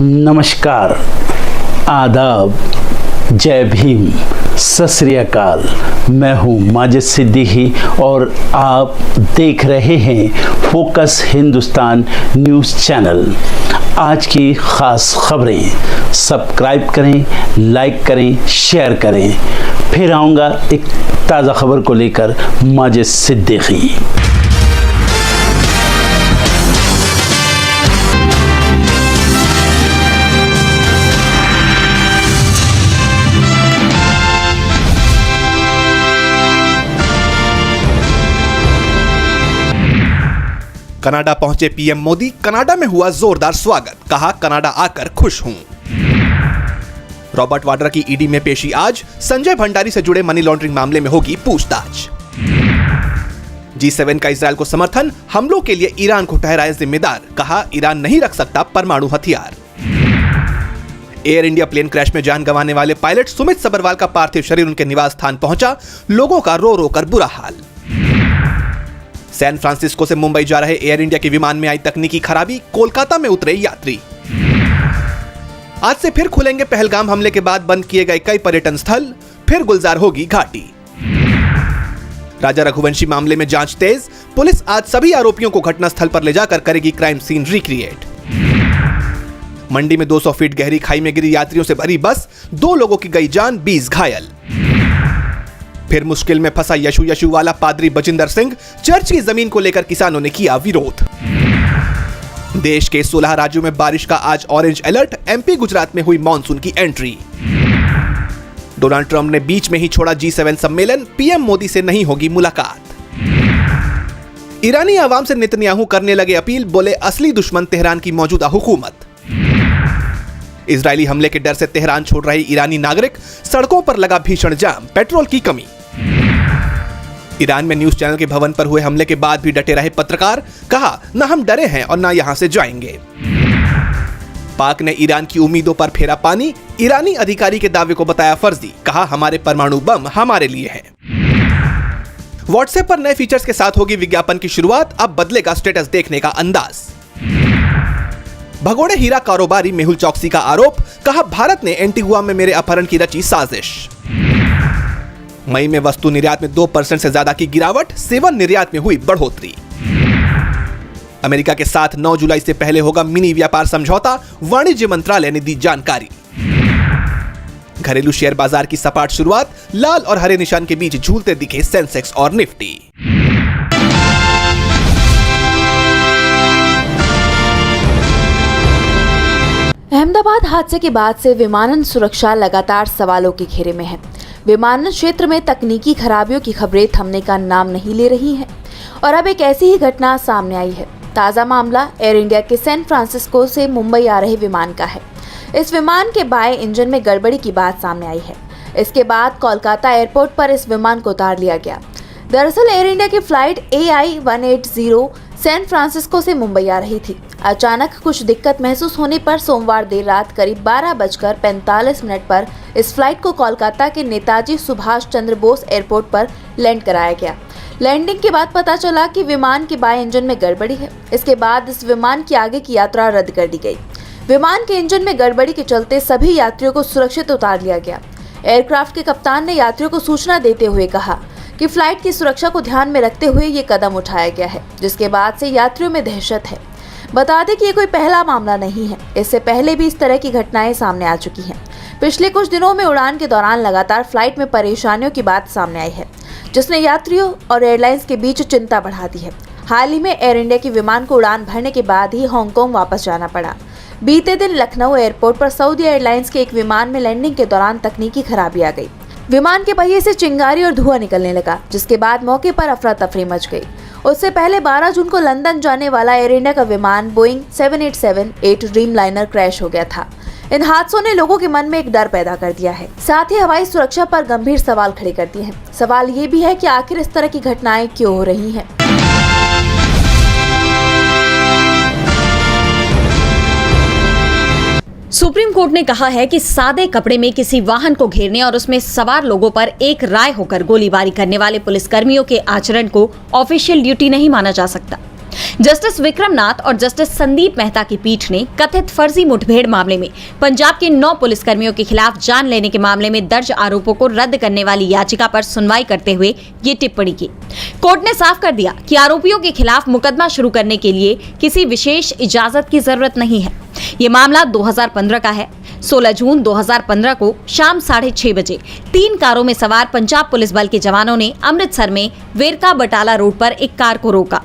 नमस्कार, आदाब, जय भीम, सत श्री अकाल। मैं हूँ माजिद सिद्दीकी और आप देख रहे हैं फोकस हिंदुस्तान न्यूज़ चैनल। आज की ख़ास खबरें सब्सक्राइब करें, लाइक करें, शेयर करें। फिर आऊँगा एक ताज़ा खबर को लेकर माजिद सिद्दीकी। कनाडा पहुंचे पीएम मोदी, कनाडा में हुआ जोरदार स्वागत, कहा कनाडा आकर खुश हूं। रॉबर्ट वाड्रा की ईडी में पेशी आज, संजय भंडारी से जुड़े मनी लॉन्ड्रिंग मामले में होगी पूछताछ। G7 का इजरायल को समर्थन, हमलों के लिए ईरान को ठहराया जिम्मेदार, कहा ईरान नहीं रख सकता परमाणु हथियार। एयर इंडिया प्लेन क्रैश में जान गंवाने वाले पायलट सुमित सबरवाल का पार्थिव शरीर उनके निवास स्थान पहुंचा, लोगों का रो रो कर बुरा हाल। सैन फ्रांसिस्को से मुंबई जा रहे एयर इंडिया के विमान में आई तकनीकी खराबी, कोलकाता में उतरे यात्री। आज से फिर खुलेंगे पहलगाम हमले के बाद बंद किए गए कई पर्यटन स्थल, फिर गुलजार होगी घाटी। राजा रघुवंशी मामले में जांच तेज, पुलिस आज सभी आरोपियों को घटनास्थल पर ले जाकर करेगी क्राइम सीन रिक्रिएट। मंडी में 200 फीट गहरी खाई में गिरी यात्रियों से भरी बस, 2 लोगों की गई जान, 20 घायल। फिर मुश्किल में फंसा यशु वाला पादरी बजिंदर सिंह, चर्च की जमीन को लेकर किसानों ने किया विरोध। देश के 16 राज्यों में बारिश का आज ऑरेंज अलर्ट, एमपी गुजरात में हुई मॉनसून की एंट्री। डोनाल्ड ट्रंप ने बीच में ही छोड़ा G7 सम्मेलन, पीएम मोदी से नहीं होगी मुलाकात। ईरानी आवाम से नेतन्याहू करने लगे अपील, बोले असली दुश्मन तेहरान की मौजूदा हुकूमत। इजरायली हमले के डर से तेहरान छोड़ रहे ईरानी नागरिक, सड़कों पर लगा भीषण जाम, पेट्रोल की कमी। ईरान में न्यूज चैनल के भवन पर हुए हमले के बाद भी डटे रहे पत्रकार, कहा न हम डरे हैं और न यहां से जाएंगे। पाक ने ईरान की उम्मीदों पर फेरा पानी, ईरानी अधिकारी के दावे को बताया फर्जी, कहा हमारे परमाणु बम हमारे लिए है। व्हाट्सएप पर नए फीचर्स के साथ होगी विज्ञापन की शुरुआत, अब बदलेगा स्टेटस देखने का अंदाज। भगोड़े हीरा कारोबारी मेहुल चौकसी का आरोप, कहा भारत ने एंटीगुआ में मेरे अपहरण की रची साजिश। मई में वस्तु निर्यात में 2% से ज्यादा की गिरावट, सेवन निर्यात में हुई बढ़ोतरी। अमेरिका के साथ 9 जुलाई से पहले होगा मिनी व्यापार समझौता, वाणिज्य मंत्रालय ने दी जानकारी। घरेलू शेयर बाजार की सपाट शुरुआत, लाल और हरे निशान के बीच झूलते दिखे सेंसेक्स और निफ्टी। अहमदाबाद हादसे के बाद से विमानन सुरक्षा लगातार सवालों के घेरे में है। विमानन क्षेत्र में तकनीकी खराबियों की खबरें थमने का नाम नहीं ले रही हैं और अब एक ऐसी ही घटना सामने आई है। ताज़ा मामला एयर इंडिया के सैन फ्रांसिस्को से मुंबई आ रहे विमान का है। इस विमान के बाएं इंजन में गड़बड़ी की बात सामने आई है। इसके बाद कोलकाता एयरपोर्ट पर इस विमान को उतार लिया गया। दरअसल एयर इंडिया की फ्लाइट AI-180 सैन फ्रांसिस्को से मुंबई आ रही थी। अचानक कुछ दिक्कत महसूस होने पर सोमवार देर रात करीब 12:45 पर इस फ्लाइट को कोलकाता के नेताजी सुभाष चंद्र बोस एयरपोर्ट पर लैंड कराया गया। लैंडिंग के बाद पता चला कि विमान के बाएं इंजन में गड़बड़ी है। इसके बाद इस विमान की आगे की यात्रा रद्द कर दी गई। विमान के इंजन में गड़बड़ी के चलते सभी यात्रियों को सुरक्षित उतार लिया गया। एयरक्राफ्ट के कप्तान ने यात्रियों को सूचना देते हुए कहा कि फ्लाइट की सुरक्षा को ध्यान में रखते हुए ये कदम उठाया गया है, जिसके बाद से यात्रियों में दहशत है। बता दें कि ये कोई पहला मामला नहीं है, इससे पहले भी इस तरह की घटनाएं सामने आ चुकी हैं। पिछले कुछ दिनों में उड़ान के दौरान लगातार फ्लाइट में परेशानियों की बात सामने आई है, जिसने यात्रियों और एयरलाइंस के बीच चिंता बढ़ा दी है। हाल ही में एयर इंडिया के विमान को उड़ान भरने के बाद ही हांगकांग वापस जाना पड़ा। बीते दिन लखनऊ एयरपोर्ट पर सऊदी एयरलाइंस के एक विमान में लैंडिंग के दौरान तकनीकी खराबी आ गई। विमान के पहिए से चिंगारी और धुआं निकलने लगा, जिसके बाद मौके पर अफरा तफरी मच गई। उससे पहले 12 जून को लंदन जाने वाला एयर इंडिया का विमान बोइंग 787-8 ड्रीमलाइनर क्रैश हो गया था। इन हादसों ने लोगों के मन में एक डर पैदा कर दिया है, साथ ही हवाई सुरक्षा पर गंभीर सवाल खड़े कर दिए हैं। सवाल ये भी है कि आखिर इस तरह की घटनाएं क्यों हो रही हैं। सुप्रीम कोर्ट ने कहा है कि सादे कपड़े में किसी वाहन को घेरने और उसमें सवार लोगों पर एक राय होकर गोलीबारी करने वाले पुलिसकर्मियों के आचरण को ऑफिशियल ड्यूटी नहीं माना जा सकता। जस्टिस विक्रम नाथ और जस्टिस संदीप मेहता की पीठ ने कथित फर्जी मुठभेड़ मामले में पंजाब के 9 पुलिसकर्मियों के खिलाफ जान लेने के मामले में दर्ज आरोपों को रद्द करने वाली याचिका पर सुनवाई करते हुए ये टिप्पणी की। कोर्ट ने साफ कर दिया कि आरोपियों के खिलाफ मुकदमा शुरू करने के लिए किसी विशेष इजाजत की जरूरत नहीं है। ये मामला 2015 का है। 16 जून 2015 को शाम 6:30 बजे 3 कारों में सवार पंजाब पुलिस बल के जवानों ने अमृतसर में वेरका बटाला रोड पर एक कार को रोका।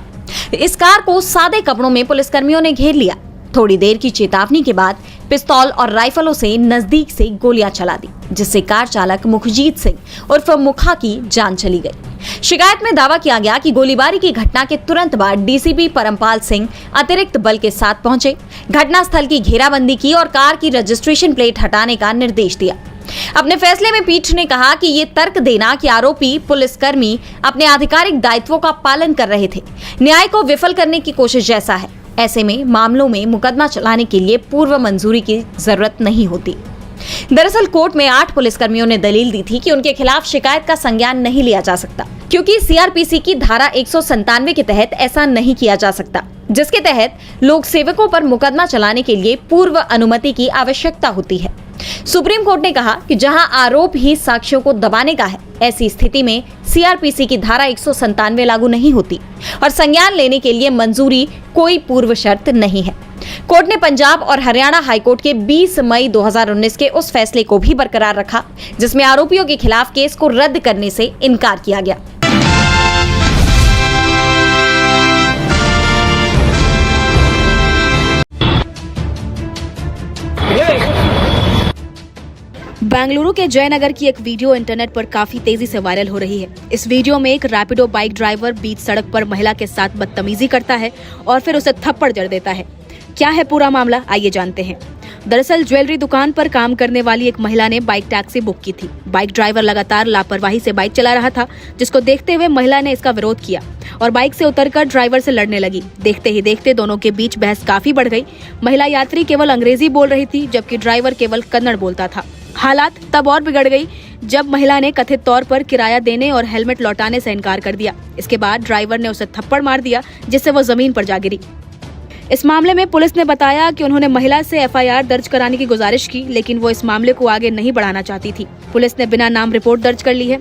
इस कार को सादे कपड़ों में पुलिसकर्मियों ने घेर लिया। थोड़ी देर की चेतावनी के बाद पिस्तौल और राइफलों से नजदीक से गोलियां चला दी, जिससे कार चालक मुखजीत सिंह उर्फ मुखा की जान चली गई। शिकायत में दावा किया गया कि गोलीबारी की घटना के तुरंत बाद डीसीपी परमपाल सिंह अतिरिक्त बल के साथ पहुंचे, घटनास्थल की घेराबंदी की और कार की रजिस्ट्रेशन प्लेट हटाने का निर्देश दिया। अपने फैसले में पीठ ने कहा कि ये तर्क देना कि आरोपी पुलिसकर्मी अपने आधिकारिक दायित्वों का पालन कर रहे थे, न्याय को विफल करने की कोशिश जैसा है। ऐसे में मामलों में मुकदमा चलाने के लिए पूर्व मंजूरी की जरूरत नहीं होती। दरअसल कोर्ट में 8 पुलिसकर्मियों ने दलील दी थी कि उनके खिलाफ शिकायत का संज्ञान नहीं लिया जा सकता, क्योंकि सीआरपीसी की धारा 197 के तहत ऐसा नहीं किया जा सकता, जिसके तहत लोक सेवकों पर मुकदमा चलाने के लिए पूर्व अनुमति की आवश्यकता होती है। सुप्रीम कोर्ट ने कहा कि जहां आरोप ही साक्ष्यों को दबाने का है, ऐसी स्थिति में सीआरपीसी की धारा 197 लागू नहीं होती और संज्ञान लेने के लिए मंजूरी कोई पूर्व शर्त नहीं है। कोर्ट ने पंजाब और हरियाणा हाईकोर्ट के 20 मई 2019 के उस फैसले को भी बरकरार रखा, जिसमें आरोपियों के खिलाफ केस को रद्द करने से इनकार किया गया। बेंगलुरु के जयनगर की एक वीडियो इंटरनेट पर काफी तेजी से वायरल हो रही है। इस वीडियो में एक रैपिडो बाइक ड्राइवर बीच सड़क पर महिला के साथ बदतमीजी करता है और फिर उसे थप्पड़ जड़ देता है। क्या है पूरा मामला, आइए जानते हैं। दरअसल ज्वेलरी दुकान पर काम करने वाली एक महिला ने बाइक टैक्सी बुक की थी। बाइक ड्राइवर लगातार लापरवाही से बाइक चला रहा था, जिसको देखते हुए महिला ने इसका विरोध किया और बाइक से उतरकर ड्राइवर से लड़ने लगी। देखते ही देखते दोनों के बीच बहस काफी बढ़ गई। महिला यात्री केवल अंग्रेजी बोल रही थी, जबकि ड्राइवर केवल कन्नड़ बोलता था। हालात तब और बिगड़ गई जब महिला ने कथित तौर पर किराया देने और हेलमेट लौटाने से इनकार कर दिया। इसके बाद ड्राइवर ने उसे थप्पड़ मार दिया, जिससे वो जमीन पर जा गिरी। इस मामले में पुलिस ने बताया कि उन्होंने महिला से एफआईआर दर्ज कराने की गुजारिश की, लेकिन वो इस मामले को आगे नहीं बढ़ाना चाहती थी। पुलिस ने बिना नाम रिपोर्ट दर्ज कर ली है।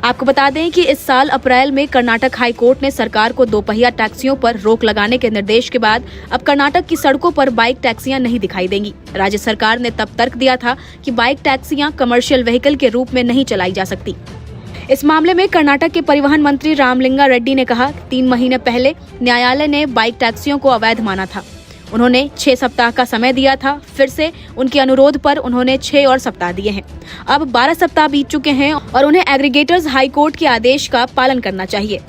आपको बता दें कि इस साल अप्रैल में कर्नाटक हाई कोर्ट ने सरकार को 2 पहिया टैक्सियों पर रोक लगाने के निर्देश के बाद अब कर्नाटक की सड़कों पर बाइक टैक्सियां नहीं दिखाई देंगी। राज्य सरकार ने तब तर्क दिया था कि बाइक टैक्सियां कमर्शियल व्हीकल के रूप में नहीं चलाई जा सकती। इस मामले में कर्नाटक के परिवहन मंत्री रामलिंगा रेड्डी ने कहा, 3 महीने पहले न्यायालय ने बाइक टैक्सियों को अवैध माना था। उन्होंने 6 सप्ताह का समय दिया था। फिर से उनके अनुरोध पर उन्होंने 6 और सप्ताह दिए हैं। अब 12 सप्ताह बीत चुके हैं और उन्हें एग्रीगेटर्स हाई कोर्ट के आदेश का पालन करना चाहिए।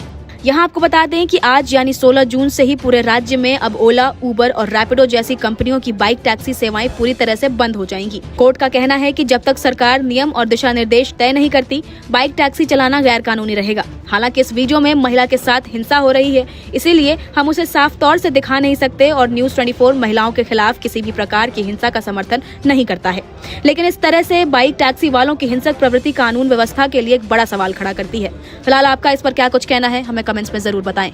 यहाँ आपको बता दें कि आज यानी 16 जून से ही पूरे राज्य में अब ओला, उबर और रैपिडो जैसी कंपनियों की बाइक टैक्सी सेवाएं पूरी तरह से बंद हो जाएंगी। कोर्ट का कहना है कि जब तक सरकार नियम और दिशा निर्देश तय नहीं करती, बाइक टैक्सी चलाना गैर कानूनी रहेगा। हालांकि इस वीडियो में महिला के साथ हिंसा हो रही है, इसीलिए हम उसे साफ तौर से दिखा नहीं सकते और न्यूज़ 24 महिलाओं के खिलाफ किसी भी प्रकार की हिंसा का समर्थन नहीं करता है। लेकिन इस तरह से बाइक टैक्सी वालों की हिंसक प्रवृत्ति कानून व्यवस्था के लिए एक बड़ा सवाल खड़ा करती है। फिलहाल आपका इस पर क्या कुछ कहना है, हमें कमेंट्स में जरूर बताएं।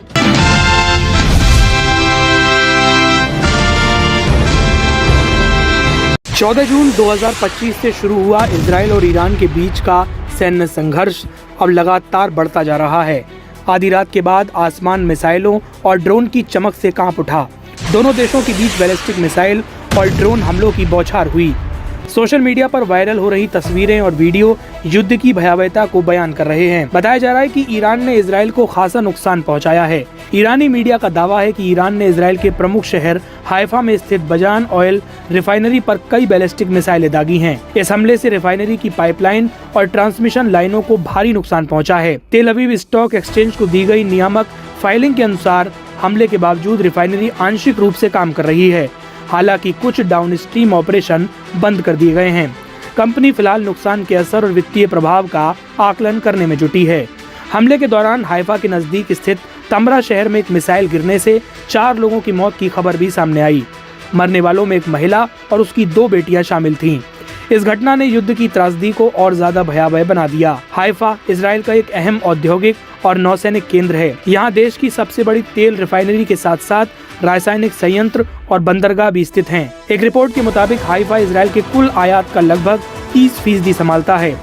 14 जून 2025 से शुरू हुआ इजराइल और ईरान के बीच का सैन्य संघर्ष अब लगातार बढ़ता जा रहा है। आधी रात के बाद आसमान मिसाइलों और ड्रोन की चमक से कांप उठा। दोनों देशों के बीच बैलिस्टिक मिसाइल और ड्रोन हमलों की बौछार हुई। सोशल मीडिया पर वायरल हो रही तस्वीरें और वीडियो युद्ध की भयावहता को बयान कर रहे हैं। बताया जा रहा है कि ईरान ने इजराइल को खासा नुकसान पहुंचाया है। ईरानी मीडिया का दावा है कि ईरान ने इजराइल के प्रमुख शहर हाइफा में स्थित बजान ऑयल रिफाइनरी पर कई बैलिस्टिक मिसाइलें दागी हैं। इस हमले से रिफाइनरी की पाइपलाइन और ट्रांसमिशन लाइनों को भारी नुकसान पहुंचा है। तेल अवीव स्टॉक एक्सचेंज को दी गई नियामक फाइलिंग के अनुसार हमले के बावजूद रिफाइनरी आंशिक रूप से काम कर रही है। हालांकि कुछ डाउनस्ट्रीम ऑपरेशन बंद कर दिए गए हैं। कंपनी फिलहाल नुकसान के असर और वित्तीय प्रभाव का आकलन करने में जुटी है। हमले के दौरान हाइफा के नजदीक स्थित तमरा शहर में एक मिसाइल गिरने से 4 लोगों की मौत की खबर भी सामने आई। मरने वालों में एक महिला और उसकी 2 बेटियां शामिल थीं। इस घटना ने युद्ध की त्रासदी को और ज्यादा भयावह बना दिया। हाइफा इजराइल का एक अहम औद्योगिक और नौसैनिक केंद्र है। यहाँ देश की सबसे बड़ी तेल रिफाइनरी के साथ साथ रासायनिक संयंत्र और बंदरगाह भी स्थित हैं। एक रिपोर्ट के मुताबिक हाइफा इजराइल के कुल आयात का लगभग 30% संभालता है।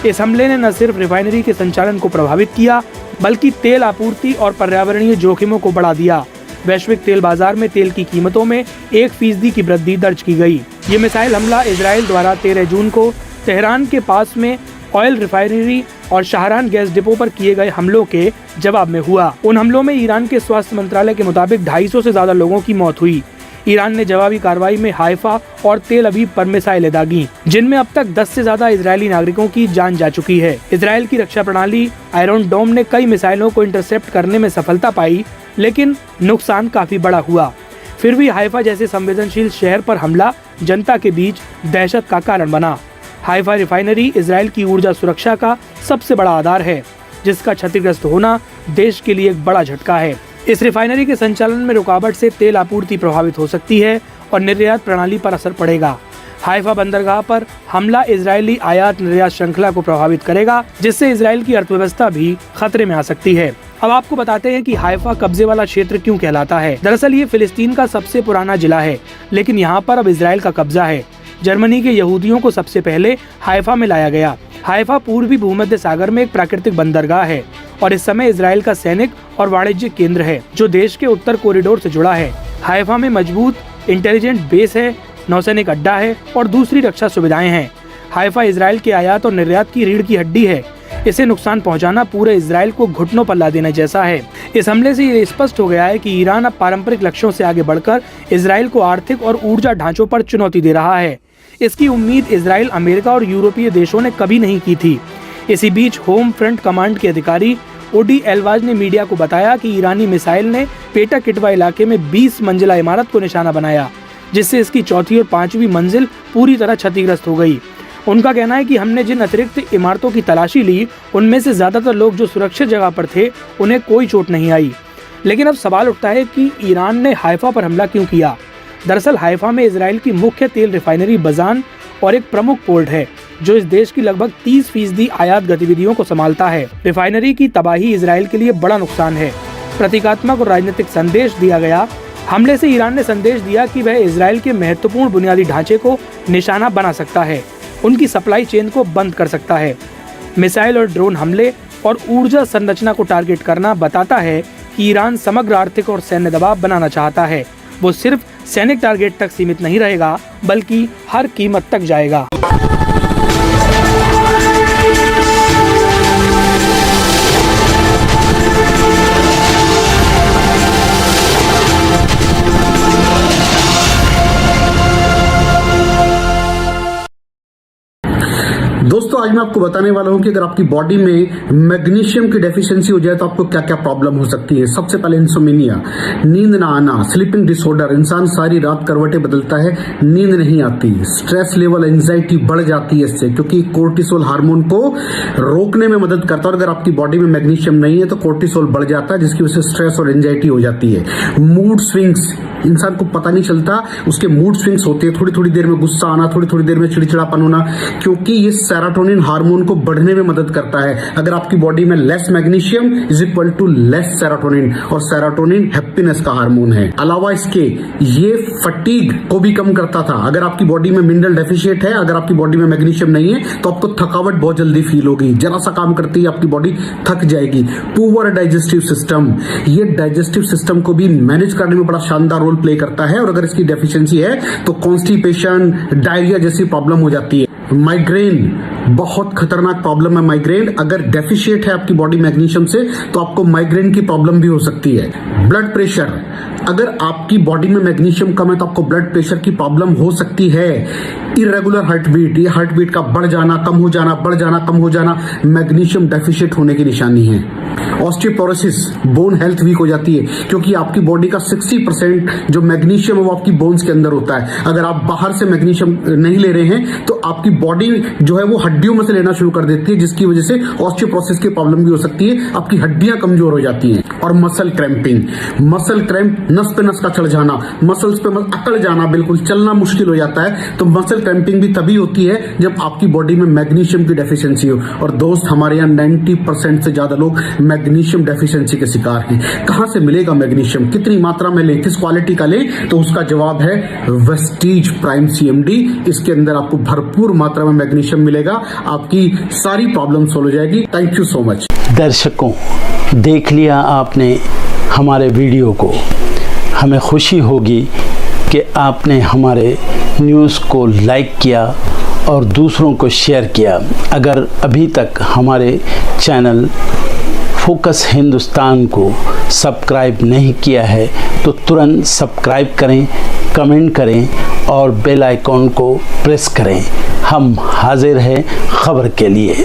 इस हमले ने न सिर्फ रिफाइनरी के संचालन को प्रभावित किया, बल्कि तेल आपूर्ति और पर्यावरणीय जोखिमों को बढ़ा दिया। वैश्विक तेल बाजार में तेल की कीमतों में 1% की वृद्धि दर्ज की गई। ये मिसाइल हमला इजराइल द्वारा 13 जून को तेहरान के पास में ऑयल रिफाइनरी और शाहरान गैस डिपो पर किए गए हमलों के जवाब में हुआ। उन हमलों में ईरान के स्वास्थ्य मंत्रालय के मुताबिक 250 से ज्यादा लोगों की मौत हुई। ईरान ने जवाबी कार्रवाई में हाइफा और तेल अवीव पर मिसाइलें दागी, जिनमें अब तक 10 से ज्यादा इजरायली नागरिकों की जान जा चुकी है। इजराइल की रक्षा प्रणाली आयरन डोम ने कई मिसाइलों को इंटरसेप्ट करने में सफलता पाई, लेकिन नुकसान काफी बड़ा हुआ। फिर भी हाइफा जैसे संवेदनशील शहर पर हमला जनता के बीच दहशत का कारण बना। हाइफा रिफाइनरी इजराइल की ऊर्जा सुरक्षा का सबसे बड़ा आधार है, जिसका क्षतिग्रस्त होना देश के लिए एक बड़ा झटका है। इस रिफाइनरी के संचालन में रुकावट से तेल आपूर्ति प्रभावित हो सकती है और निर्यात प्रणाली पर असर पड़ेगा। हाइफा बंदरगाह पर हमला इजरायली आयात निर्यात श्रृंखला को प्रभावित करेगा, जिससे इजराइल की अर्थव्यवस्था भी खतरे में आ सकती है। अब आपको बताते हैं कि हाइफा कब्जे वाला क्षेत्र क्यों कहलाता है। दरअसल ये फिलिस्तीन का सबसे पुराना जिला है, लेकिन यहाँ पर अब इजराइल का कब्जा है। जर्मनी के यहूदियों को सबसे पहले हाइफा में लाया गया। हाइफा पूर्वी भूमध्य सागर में एक प्राकृतिक बंदरगाह है और इस समय इजराइल का सैनिक और वाणिज्यिक केंद्र है, जो देश के उत्तर कॉरिडोर से जुड़ा है। हाइफा में मजबूत इंटेलिजेंट बेस है, नौसैनिक अड्डा है और दूसरी रक्षा सुविधाएं हैं। हाइफा इजराइल के आयात और निर्यात की रीढ़ की हड्डी है। इसे नुकसान पहुंचाना पूरे इजराइल को घुटनों पर ला देने जैसा है। इस हमले से ये स्पष्ट हो गया है कि ईरान अब पारंपरिक लक्ष्यों से आगे बढ़कर इजराइल को आर्थिक और ऊर्जा ढांचों पर चुनौती दे रहा है। इसकी उम्मीद इजराइल, अमेरिका और यूरोपीय देशों ने कभी नहीं की थी। इसी बीच होम फ्रंट कमांड के अधिकारी ओडी एलवाज ने मीडिया को बताया कि ईरानी मिसाइल ने पेटा किटवा इलाके में 20 मंजिला इमारत को निशाना बनाया, जिससे इसकी चौथी और 5वीं मंजिल पूरी तरह क्षतिग्रस्त हो गई। उनका कहना है कि हमने जिन अतिरिक्त इमारतों की तलाशी ली, उनमें से ज्यादातर लोग जो सुरक्षित जगह पर थे, उन्हें कोई चोट नहीं आई। लेकिन अब सवाल उठता है कि ईरान ने हाइफा पर हमला क्यों किया। दरअसल हाइफा में इजराइल की मुख्य तेल रिफाइनरी बजान और एक प्रमुख पोर्ट है, जो इस देश की लगभग 30% आयात गतिविधियों को संभालता है। रिफाइनरी की तबाही इजराइल के लिए बड़ा नुकसान है। प्रतीकात्मक और राजनीतिक संदेश दिया गया। हमले से ईरान ने संदेश दिया कि वह इजराइल के महत्वपूर्ण बुनियादी ढांचे को निशाना बना सकता है, उनकी सप्लाई चेन को बंद कर सकता है। मिसाइल और ड्रोन हमले और ऊर्जा संरचना को टारगेट करना बताता है कि ईरान समग्र आर्थिक और सैन्य दबाव बनाना चाहता है। वो सिर्फ सैनिक टारगेट तक सीमित नहीं रहेगा, बल्कि हर कीमत तक जाएगा। दोस्तों आज मैं आपको बताने वाला हूं कि अगर आपकी बॉडी में मैग्नीशियम की डेफिशिएंसी हो जाए तो आपको क्या क्या प्रॉब्लम हो सकती है। सबसे पहले इंसोमेनिया, नींद ना आना, स्लीपिंग डिसऑर्डर, इंसान सारी रात करवटें बदलता है, नींद नहीं आती, स्ट्रेस लेवल, एंजाइटी बढ़ जाती है इससे, क्योंकि कोर्टिसोल हार्मोन को रोकने में मदद करता है। और अगर आपकी बॉडी में मैग्नीशियम नहीं है तो कोर्टिसोल बढ़ जाता है, जिसकी वजह से स्ट्रेस और एंजाइटी हो जाती है। मूड स्विंग्स, इंसान को पता नहीं चलता उसके मूड स्विंग्स होते हैं, थोड़ी थोड़ी देर में गुस्सा आना, थोड़ी थोड़ी देर में चिड़चिड़ापन होना, क्योंकि ये सेरोटोनिन हार्मोन को बढ़ने में मदद करता है। अगर आपकी बॉडी में less magnesium is equal to less serotonin, और सेरोटोनिन हैप्पीनेस का हार्मोन है। अलावा इसके ये फटीग को भी कम करता था। अगर आपकी बॉडी में मिनरल डेफिशिएट है, अगर आपकी बॉडी में मैग्नीशियम नहीं है तो आपको थकावट बहुत जल्दी फील होगी, जरा सा काम करती है आपकी बॉडी थक जाएगी। पुअर डाइजेस्टिव सिस्टम, ये डाइजेस्टिव सिस्टम को भी मैनेज करने में बड़ा शानदार रोल प्ले करता है। और अगर इसकी डेफिशिएंसी है तो कॉन्स्टिपेशन, डायरिया जैसी प्रॉब्लम हो जाती है। माइग्रेन बहुत खतरनाक प्रॉब्लम है। माइग्रेन अगर डेफिशिएट है आपकी बॉडी मैग्नीशियम से तो आपको माइग्रेन की प्रॉब्लम भी हो सकती है। ब्लड प्रेशर, अगर आपकी बॉडी में मैग्नीशियम कम है तो आपको ब्लड प्रेशर की प्रॉब्लम हो सकती है। इरेगुलर हार्ट बीट, ये हार्ट बीट का बढ़ जाना, कम हो जाना, बढ़ जाना, कम हो जाना, मैग्नीशियम डेफिशिएट होने की निशानी है। ऑस्टियोपोरोसिस, बोन हेल्थ वीक हो जाती है, क्योंकि आपकी बॉडी का 60% जो मैग्नीशियम है वो आपकी बोन्स के अंदर होता है। अगर आप बाहर से मैग्नीशियम नहीं ले रहे हैं तो आपकी बॉडी जो है वो हड्डी हड्डियों में से लेना शुरू कर देती है, जिसकी वजह से ऑस्टियोपोरोसिस की प्रॉब्लम भी हो सकती है, आपकी हड्डियां कमजोर हो जाती हैं। और मसल क्रैम्पिंग, मसल क्रैम्प, नस पे नस का चढ़ जाना, मसल्स पे अकड़ जाना, बिल्कुल चलना मुश्किल हो जाता है। तो मसल क्रैम्पिंग भी तभी होती है जब आपकी बॉडी में मैग्नीशियम की डेफिशिएंसी हो। और दोस्त, हमारे यहाँ 90% से ज्यादा लोग मैग्नीशियम डेफिशिएंसी के शिकार हैं। कहां से मिलेगा मैग्नीशियम, कितनी मात्रा में लें, किस क्वालिटी का लें? तो उसका जवाब है वेस्टीज प्राइम CMD। इसके अंदर आपको भरपूर मात्रा में मैग्नीशियम मिलेगा, आपकी सारी प्रॉब्लम सॉल्व हो जाएगी। Thank you so much. दर्शकों, देख लिया आपने हमारे वीडियो को। हमें खुशी होगी कि आपने हमारे न्यूज़ को लाइक किया और दूसरों को शेयर किया। अगर अभी तक हमारे चैनल फोकस हिंदुस्तान को सब्सक्राइब नहीं किया है तो तुरंत सब्सक्राइब करें, कमेंट करें और बेल आइकॉन को प्रेस करें। हम हाजिर हैं खबर के लिए।